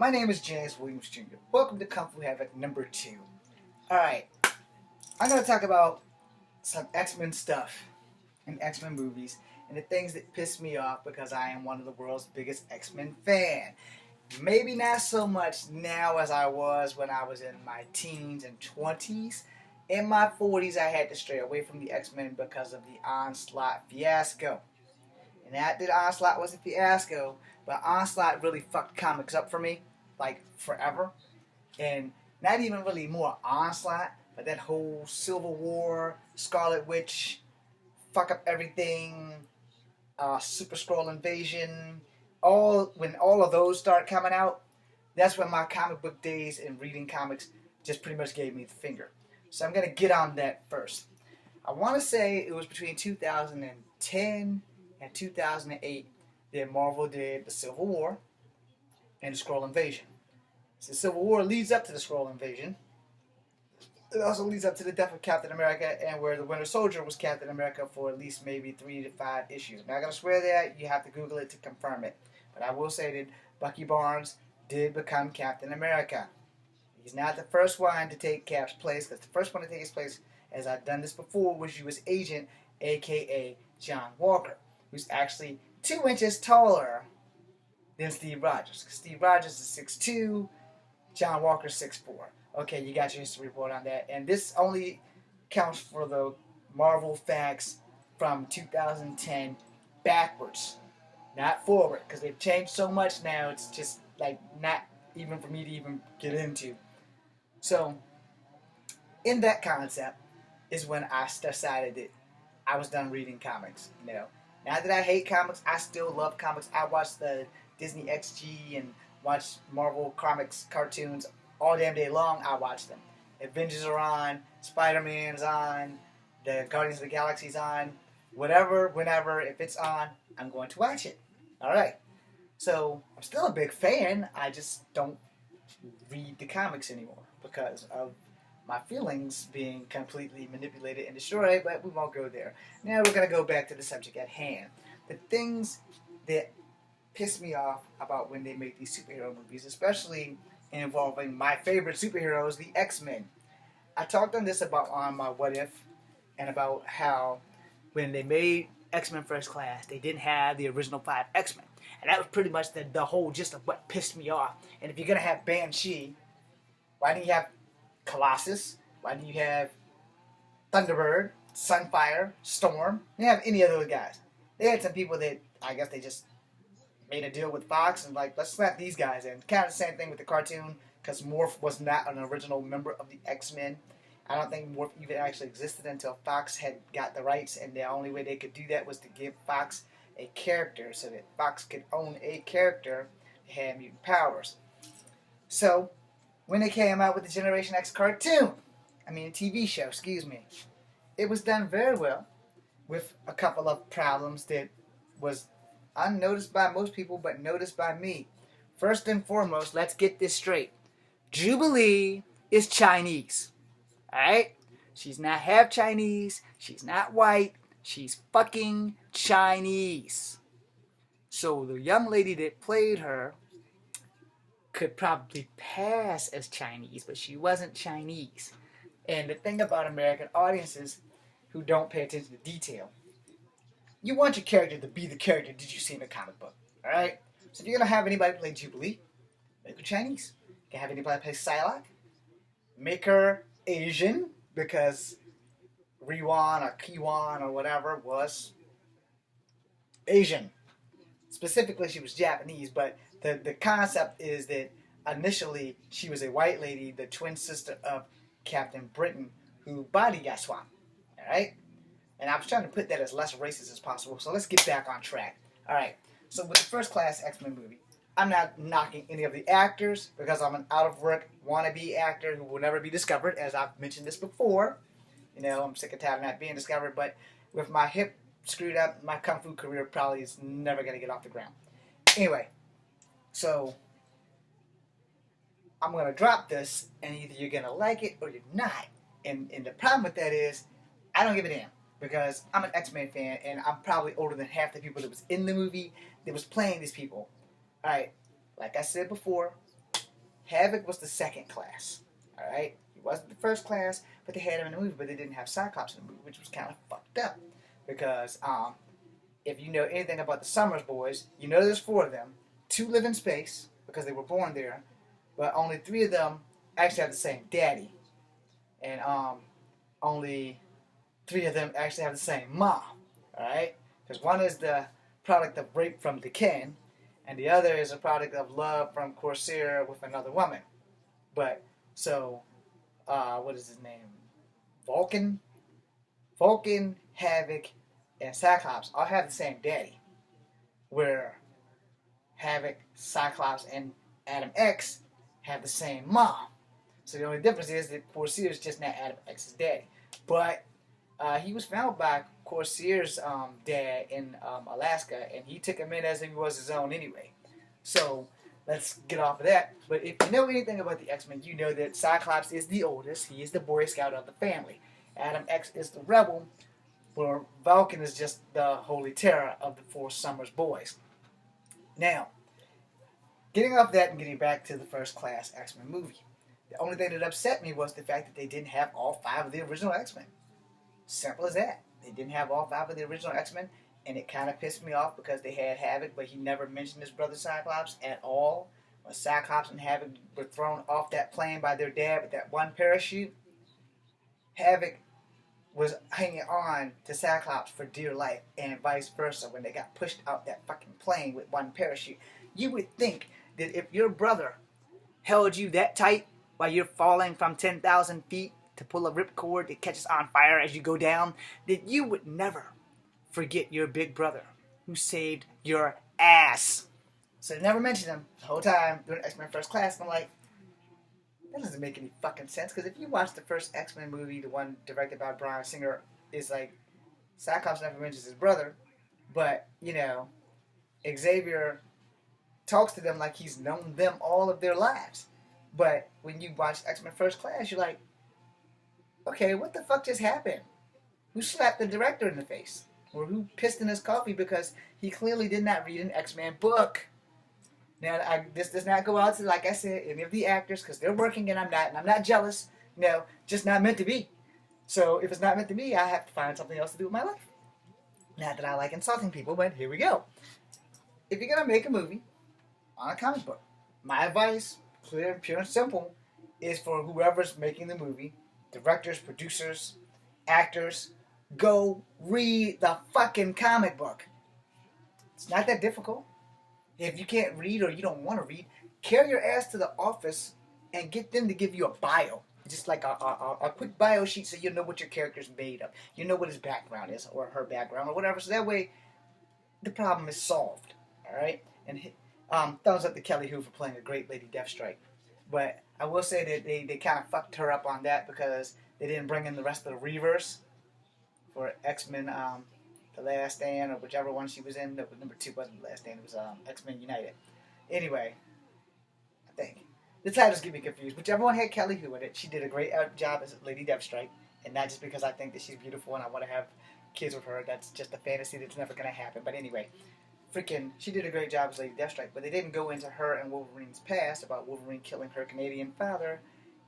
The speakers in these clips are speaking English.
My name is James Williams Jr. Welcome to Kung Fu Havoc number 2. Alright, I'm going to talk about some X-Men stuff and X-Men movies and the things that piss me off because I am one of the world's biggest X-Men fan. Maybe not so much now as I was when I was in my teens and 20s. In my 40s, I had to stray away from the X-Men because of the Onslaught fiasco. And not that Onslaught was a fiasco, but Onslaught really fucked comics up for me, like forever. And not even really more Onslaught, but that whole Civil War, Scarlet Witch, fuck up everything, Super Skrull invasion, when all of those start coming out, that's when my comic book days and reading comics just pretty much gave me the finger. So I'm going to get on that first. I want to say it was between 2010 and 2008 that Marvel did the Civil War and the Skrull invasion. So the Civil War leads up to the Skrull invasion. It also leads up to the death of Captain America, and where the Winter Soldier was Captain America for at least maybe 3 to 5 issues. I'm not going to swear that. You have to Google it to confirm it. But I will say that Bucky Barnes did become Captain America. He's not the first one to take Cap's place, because the first one to take his place, as I've done this before, was U.S. Agent, a.k.a. John Walker, who's actually 2 inches taller than Steve Rogers. Steve Rogers is 6'2", John Walker 6'4". Okay, you got your history report on that. And this only counts for the Marvel facts from 2010 backwards, not forward, because they've changed so much now, it's just like not even for me to even get into. So, in that concept is when I decided that I was done reading comics. Now that I hate comics, I still love comics. I watch the Disney XG and watch Marvel comics cartoons all damn day long. I watch them. Avengers are on, Spider-Man's on, the Guardians of the Galaxy's on, whatever, whenever, if it's on, I'm going to watch it. Alright. So, I'm still a big fan, I just don't read the comics anymore because of my feelings being completely manipulated and destroyed, but we won't go there. Now we're going to go back to the subject at hand. The things that piss me off about when they make these superhero movies, especially involving my favorite superheroes, the X-Men. I talked on this on my What If, and about how when they made X-Men First Class, they didn't have the original 5 X-Men. And that was pretty much the whole gist of what pissed me off. And if you're going to have Banshee, why didn't you have Colossus? Why didn't you have Thunderbird, Sunfire, Storm? You didn't have any of those guys. They had some people that, I guess they just made a deal with Fox and like, let's slap these guys in. Kind of the same thing with the cartoon, because Morph was not an original member of the X-Men. I don't think Morph even actually existed until Fox had got the rights, and the only way they could do that was to give Fox a character so that Fox could own a character that had mutant powers. So, when they came out with the Generation X cartoon, TV show, it was done very well with a couple of problems that was unnoticed by most people, but noticed by me. First and foremost, let's get this straight. Jubilee is Chinese. Alright? She's not half Chinese. She's not white. She's fucking Chinese. So the young lady that played her could probably pass as Chinese, but she wasn't Chinese. And the thing about American audiences who don't pay attention to detail, you want your character to be the character that you see in the comic book. Alright? So if you're going to have anybody play Jubilee, make her Chinese. You can have anybody play Psylocke, make her Asian, because Riwan or Kiwan or whatever was Asian. Specifically, she was Japanese, but the concept is that initially she was a white lady, the twin sister of Captain Britain, who body got swapped. Alright? And I was trying to put that as less racist as possible, so let's get back on track. Alright, so with the First Class X-Men movie, I'm not knocking any of the actors because I'm an out-of-work wannabe actor who will never be discovered, as I've mentioned this before. I'm sick and tired of not being discovered, but with my hip screwed up, my Kung Fu career probably is never going to get off the ground. Anyway, so I'm going to drop this, and either you're going to like it or you're not. And the problem with that is, I don't give a damn, because I'm an X-Men fan, and I'm probably older than half the people that was in the movie that was playing these people. Alright, like I said before, Havoc was the second class. All right, he wasn't the first class, but they had him in the movie, but they didn't have Cyclops in the movie, which was kind of fucked up. Because if you know anything about the Summers boys, you know there's four of them. Two live in space because they were born there, but only three of them actually have the same daddy, and only three of them actually have the same mom. All right, because one is the product of rape from the kin, and the other is a product of love from Corsair with another woman. But so, what is his name? Vulcan, Havoc, and Cyclops all have the same daddy, where Havoc, Cyclops, and Adam X have the same mom. So the only difference is that Corsair is just not Adam X's daddy. But he was found by Corsair's dad in Alaska, and he took him in as if he was his own anyway. So let's get off of that. But if you know anything about the X-Men, you know that Cyclops is the oldest. He is the Boy Scout of the family. Adam X is the rebel, where Vulcan is just the holy terror of the four Summers boys. Now, getting off that and getting back to the first class X-Men movie. The only thing that upset me was the fact that they didn't have all five of the original X-Men. Simple as that. They didn't have all five of the original X-Men, and it kind of pissed me off because they had Havoc, but he never mentioned his brother Cyclops at all. When Cyclops and Havoc were thrown off that plane by their dad with that one parachute, Havoc was hanging on to Cyclops for dear life, and vice versa when they got pushed out that fucking plane with one parachute. You would think that if your brother held you that tight while you're falling from 10,000 feet to pull a ripcord that catches on fire as you go down, that you would never forget your big brother who saved your ass. So they never mentioned him the whole time during X-Men First Class, and I'm like, that doesn't make any fucking sense, because if you watch the first X-Men movie, the one directed by Bryan Singer, is like, Cyclops never mentions his brother, but, you know, Xavier talks to them like he's known them all of their lives. But when you watch X-Men First Class, you're like, okay, what the fuck just happened? Who slapped the director in the face? Or who pissed in his coffee because he clearly did not read an X-Men book? Now, this does not go out to, like I said, any of the actors, because they're working and I'm not jealous. You know, just not meant to be. So if it's not meant to be, I have to find something else to do with my life. Not that I like insulting people, but here we go. If you're going to make a movie on a comic book, my advice, clear, pure, and simple, is for whoever's making the movie, directors, producers, actors, go read the fucking comic book. It's not that difficult. If you can't read or you don't want to read, carry your ass to the office and get them to give you a bio. Just like a quick bio sheet so you know what your character's made of. You know what his background is, or her background, or whatever. So that way, the problem is solved. Alright? And thumbs up to Kelly Hu for playing a great Lady Deathstrike. But I will say that they kind of fucked her up on that because they didn't bring in the rest of the Reavers for X-Men The Last Stand, or whichever one she was in. No, number 2 wasn't The Last Stand, it was X-Men United. Anyway, I think. The titles get me confused. Whichever one had Kelly Hu in it, she did a great job as Lady Deathstrike. And not just because I think that she's beautiful and I want to have kids with her. That's just a fantasy that's never going to happen. But anyway, she did a great job as Lady Deathstrike. But they didn't go into her and Wolverine's past about Wolverine killing her Canadian father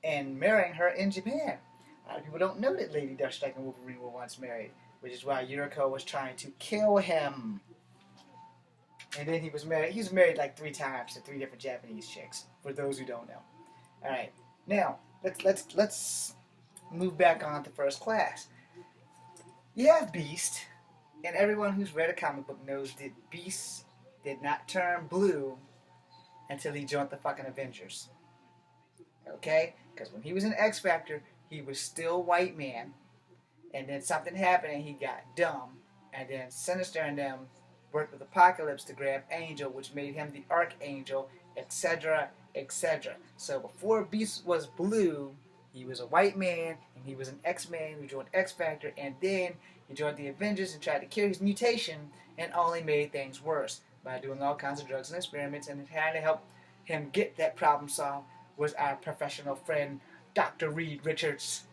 and marrying her in Japan. A lot of people don't know that Lady Deathstrike and Wolverine were once married, which is why Yuriko was trying to kill him. And then he was married like 3 times to 3 different Japanese chicks, for those who don't know. Alright, now, let's move back on to First Class. You have Beast, and everyone who's read a comic book knows that Beast did not turn blue until he joined the fucking Avengers. Okay? Because when he was in X Factor, he was still white man, and then something happened and he got dumb, and then Sinister and them worked with Apocalypse to grab Angel, which made him the Archangel, etc., etc. So before Beast was blue, he was a white man, and he was an X-Man who joined X Factor, and then he joined the Avengers and tried to cure his mutation, and only made things worse by doing all kinds of drugs and experiments, and trying to help him get that problem solved was our professional friend, Dr. Reed Richards.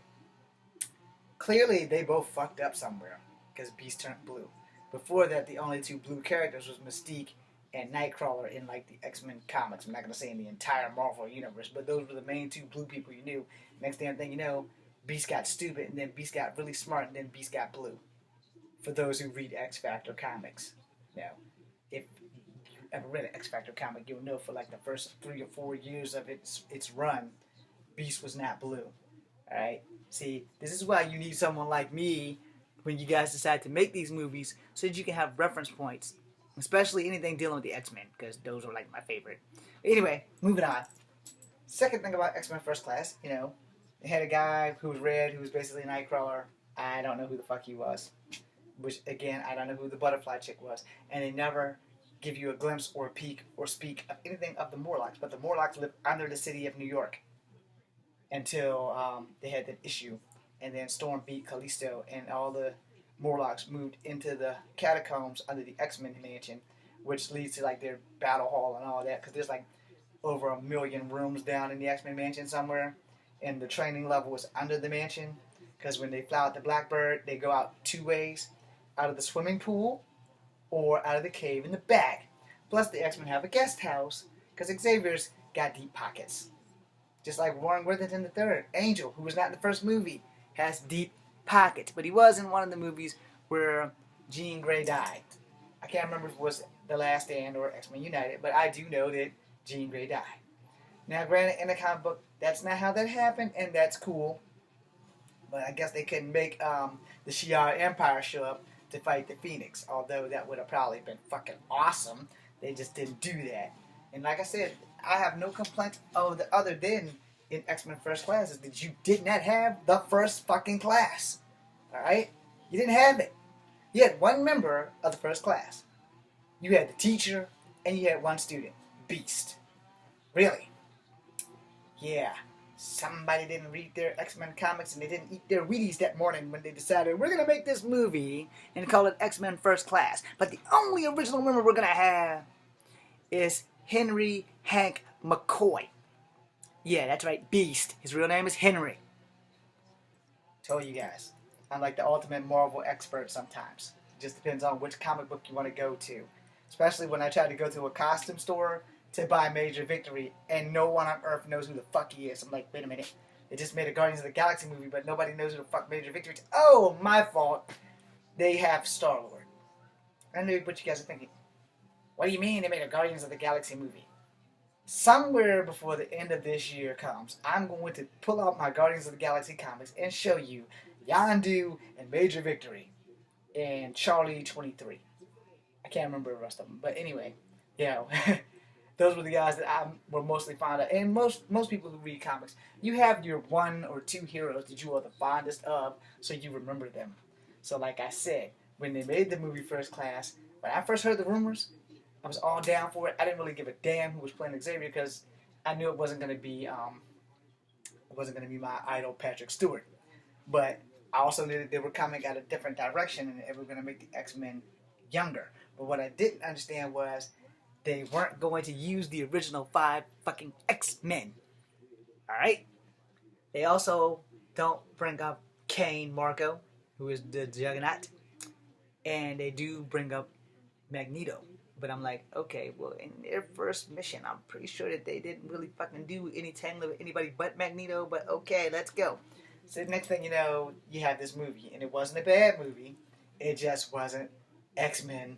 Clearly, they both fucked up somewhere, because Beast turned blue. Before that, the only 2 blue characters was Mystique and Nightcrawler in like the X-Men comics. I'm not gonna say in the entire Marvel universe, but those were the main two blue people you knew. Next damn thing you know, Beast got stupid, and then Beast got really smart, and then Beast got blue. For those who read X Factor comics, now if you ever read an X Factor comic, you'll know for like the first 3 or 4 years of its run, Beast was not blue. All right. See, this is why you need someone like me when you guys decide to make these movies, so that you can have reference points, especially anything dealing with the X-Men, because those are like my favorite. Anyway, moving on. Second thing about X-Men First Class, they had a guy who was red, who was basically Nightcrawler. I don't know who the fuck he was. Which, again, I don't know who the butterfly chick was. And they never give you a glimpse or a peek or speak of anything of the Morlocks. But the Morlocks live under the city of New York until they had that issue. And then Storm beat Callisto, and all the Morlocks moved into the catacombs under the X-Men mansion, which leads to like their battle hall and all that. Because there's like over 1 million rooms down in the X-Men mansion somewhere. And the training level is under the mansion. Because when they fly out the Blackbird, they go out 2 ways. Out of the swimming pool or out of the cave in the back. Plus, the X-Men have a guest house because Xavier's got deep pockets. Just like Warren Worthington III, Angel, who was not in the first movie, has deep pockets. But he was in one of the movies where Jean Grey died. I can't remember if it was The Last Stand or X-Men United, but I do know that Jean Grey died. Now, granted, in the comic book, that's not how that happened, and that's cool. But I guess they couldn't make the Shi'ar Empire show up to fight the Phoenix, although that would have probably been fucking awesome. They just didn't do that. And like I said, I have no complaints other than in X-Men First Class is that you did not have the first fucking class. Alright? You didn't have it. You had one member of the first class. You had the teacher, and you had one student. Beast. Really? Yeah. Somebody didn't read their X-Men comics and they didn't eat their Wheaties that morning when they decided we're going to make this movie and call it X-Men First Class. But the only original member we're going to have is Henry Hank McCoy. Yeah, that's right, Beast. His real name is Henry. Told you guys. I'm like the ultimate Marvel expert sometimes. It just depends on which comic book you want to go to. Especially when I try to go to a costume store to buy Major Victory, and no one on Earth knows who the fuck he is. I'm like, wait a minute. They just made a Guardians of the Galaxy movie, but nobody knows who the fuck Major Victory is. Oh, my fault. They have Star-Lord. I know what you guys are thinking. What do you mean they made a Guardians of the Galaxy movie? Somewhere before the end of this year comes, I'm going to pull out my Guardians of the Galaxy comics and show you Yondu and Major Victory and Charlie 23. I can't remember the rest of them, but anyway, those were the guys that I were mostly fond of. And most people who read comics, you have your 1 or 2 heroes that you are the fondest of, so you remember them. So like I said, when they made the movie First Class, when I first heard the rumors, I was all down for it. I didn't really give a damn who was playing Xavier because I knew it wasn't going to be my idol Patrick Stewart. But I also knew that they were coming out a different direction and they were going to make the X-Men younger. But what I didn't understand was they weren't going to use the original 5 fucking X-Men. Alright? They also don't bring up Kane Marco, who is the Juggernaut. And they do bring up Magneto. But I'm like, okay, well, in their first mission, I'm pretty sure that they didn't really fucking do any tangling with anybody but Magneto. But okay, let's go. So the next thing you know, you have this movie. And it wasn't a bad movie. It just wasn't X-Men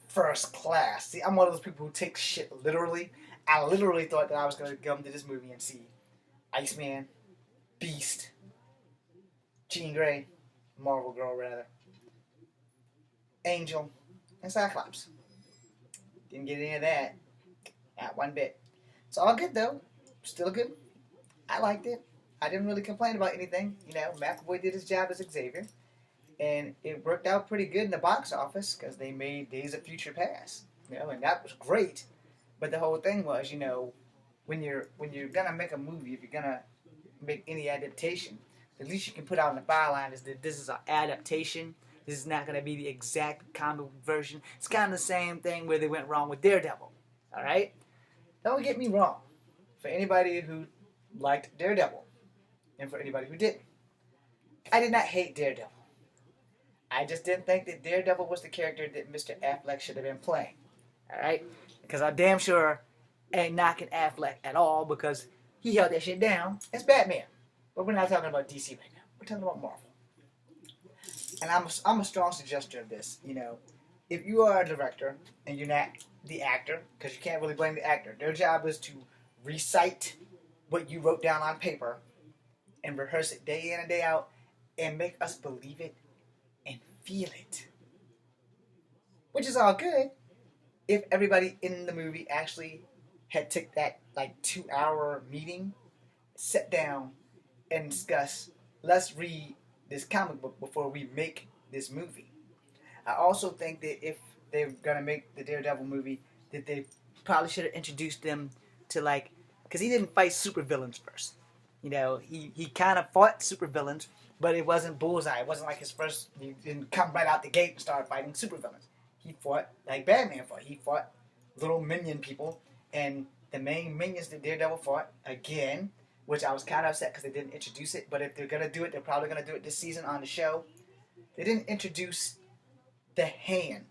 First Class. See, I'm one of those people who take shit literally. I literally thought that I was going to come to this movie and see Iceman, Beast, Jean Grey, Marvel Girl rather, Angel, and Cyclops. Didn't get any of that. Not one bit. It's all good though. Still good. I liked it. I didn't really complain about anything. McAvoy did his job as Xavier. And it worked out pretty good in the box office because they made Days of Future Past. And that was great. But the whole thing was, when you're gonna make a movie, if you're gonna make any adaptation, the least you can put out in the byline is that this is an adaptation. This is not gonna be the exact comic version. It's kind of the same thing where they went wrong with Daredevil. All right? Don't get me wrong. For anybody who liked Daredevil, and for anybody who didn't, I did not hate Daredevil. I just didn't think that Daredevil was the character that Mr. Affleck should have been playing. All right, because I damn sure ain't knocking Affleck at all because he held that shit down as Batman. But we're not talking about DC right now. We're talking about Marvel. And I'm a strong suggester of this. You know, if you are a director and you're not the actor, because you can't really blame the actor, their job is to recite what you wrote down on paper and rehearse it day in and day out and make us believe it and feel it. Which is all good if everybody in the movie actually had took that like 2 hour meeting, sat down and discuss, let's read this comic book before we make this movie. I also think that if they're gonna make the Daredevil movie, that they probably should have introduced them to like, because he didn't fight supervillains first. You know, he kind of fought supervillains, but it wasn't Bullseye. It wasn't like his first. He didn't come right out the gate and start fighting supervillains. He fought like Batman fought. He fought little minion people, and the main minions that Daredevil fought again, which I was kind of upset because they didn't introduce it. But if they're gonna do it, they're probably gonna do it this season on the show. They didn't introduce the hand.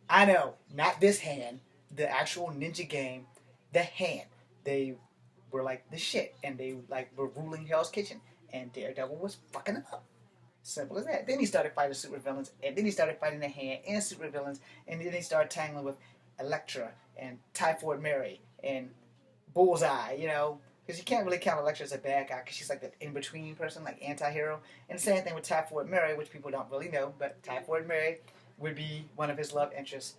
I know, not this hand, the actual ninja game, the hand. They were like the shit, and they like were ruling Hell's Kitchen, and Daredevil was fucking them up. Simple as that. Then he started fighting supervillains, and then he started fighting the hand and supervillains, and then he started tangling with Elektra and Typhoid Mary and Bullseye, you know, because you can't really count Elektra as a bad guy because she's like the in-between person, like anti-hero. And the same thing with Typhoid Mary, which people don't really know, but Typhoid Mary would be one of his love interests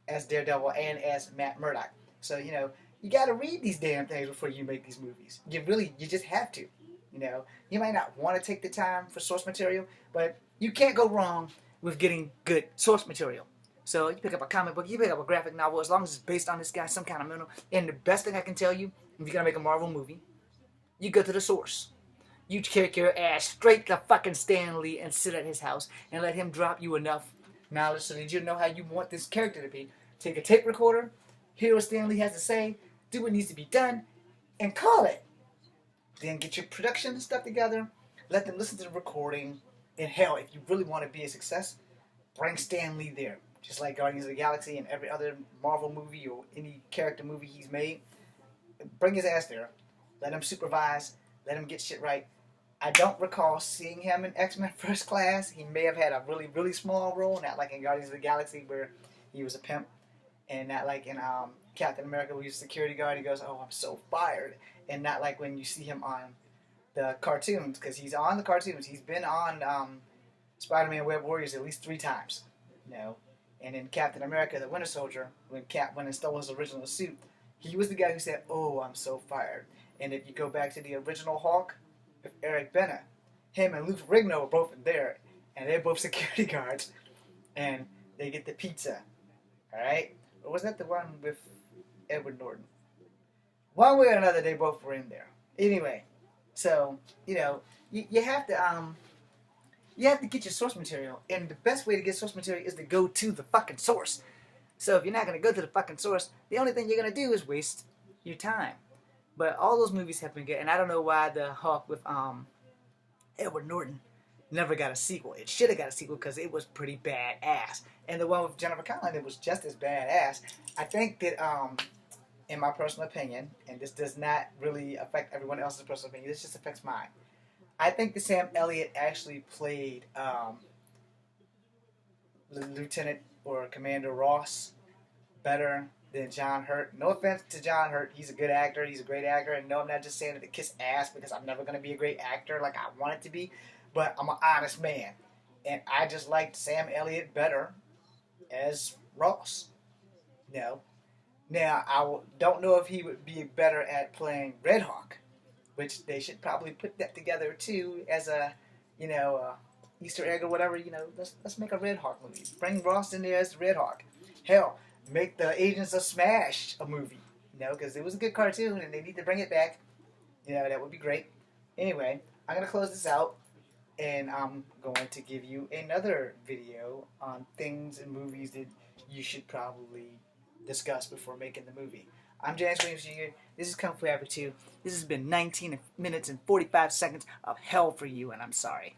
as Daredevil and as Matt Murdock. So, you know, you got to read these damn things before you make these movies. You just have to. You know, you might not want to take the time for source material, but you can't go wrong with getting good source material. So you pick up a comic book, you pick up a graphic novel, as long as it's based on this guy, some kind of mental. And the best thing I can tell you, if you're gonna make a Marvel movie, you go to the source. You kick your ass straight to fucking Stan Lee and sit at his house and let him drop you enough knowledge so that you know how you want this character to be. Take a tape recorder, hear what Stan Lee has to say, do what needs to be done, and call it. Then get your production stuff together, let them listen to the recording, and hell, if you really want to be a success, bring Stan Lee there. Just like Guardians of the Galaxy and every other Marvel movie or any character movie he's made. Bring his ass there. Let him supervise. Let him get shit right. I don't recall seeing him in X-Men First Class. He may have had a really, really small role, not like in Guardians of the Galaxy where he was a pimp, and not like in Captain America where he was a security guard. He goes, "Oh, I'm so fired," and not like when you see him on the cartoons, because he's on the cartoons. He's been on Spider-Man Web Warriors at least 3 times, you know. And in Captain America, the Winter Soldier, when he stole his original suit, he was the guy who said, "Oh, I'm so fired." And if you go back to the original Hulk, with Eric Bana, him and Lou Ferrigno were both in there, and they're both security guards, and they get the pizza, all right? Or was that the one with Edward Norton? One way or another, they both were in there. Anyway, so you know, you have to get your source material, and the best way to get source material is to go to the fucking source. So if you're not gonna go to the fucking source, the only thing you're gonna do is waste your time. But all those movies have been good, and I don't know why the Hulk with Edward Norton never got a sequel. It should have got a sequel because it was pretty badass. And the one with Jennifer Connelly, it was just as badass. I think that, in my personal opinion, and this does not really affect everyone else's personal opinion, this just affects mine. I think that Sam Elliott actually played Lieutenant or Commander Ross better than John Hurt. No offense to John Hurt. He's a good actor. He's a great actor. And no, I'm not just saying it to kiss ass because I'm never going to be a great actor like I want it to be. But I'm an honest man. And I just liked Sam Elliott better as Ross. You know? Now, I don't know if he would be better at playing Red Hawk, which they should probably put that together too as a, you know, Easter egg or whatever. You know, let's make a Red Hawk movie. Bring Ross in there as Red Hawk. Hell, make the Agents of Smash a movie, you know, because it was a good cartoon and they need to bring it back. You know, that would be great. Anyway, I'm going to close this out, and I'm going to give you another video on things in movies that you should probably discuss before making the movie. I'm James Williams Jr. This is Kung Fu Havoc 2. This has been 19 minutes and 45 seconds of hell for you, and I'm sorry.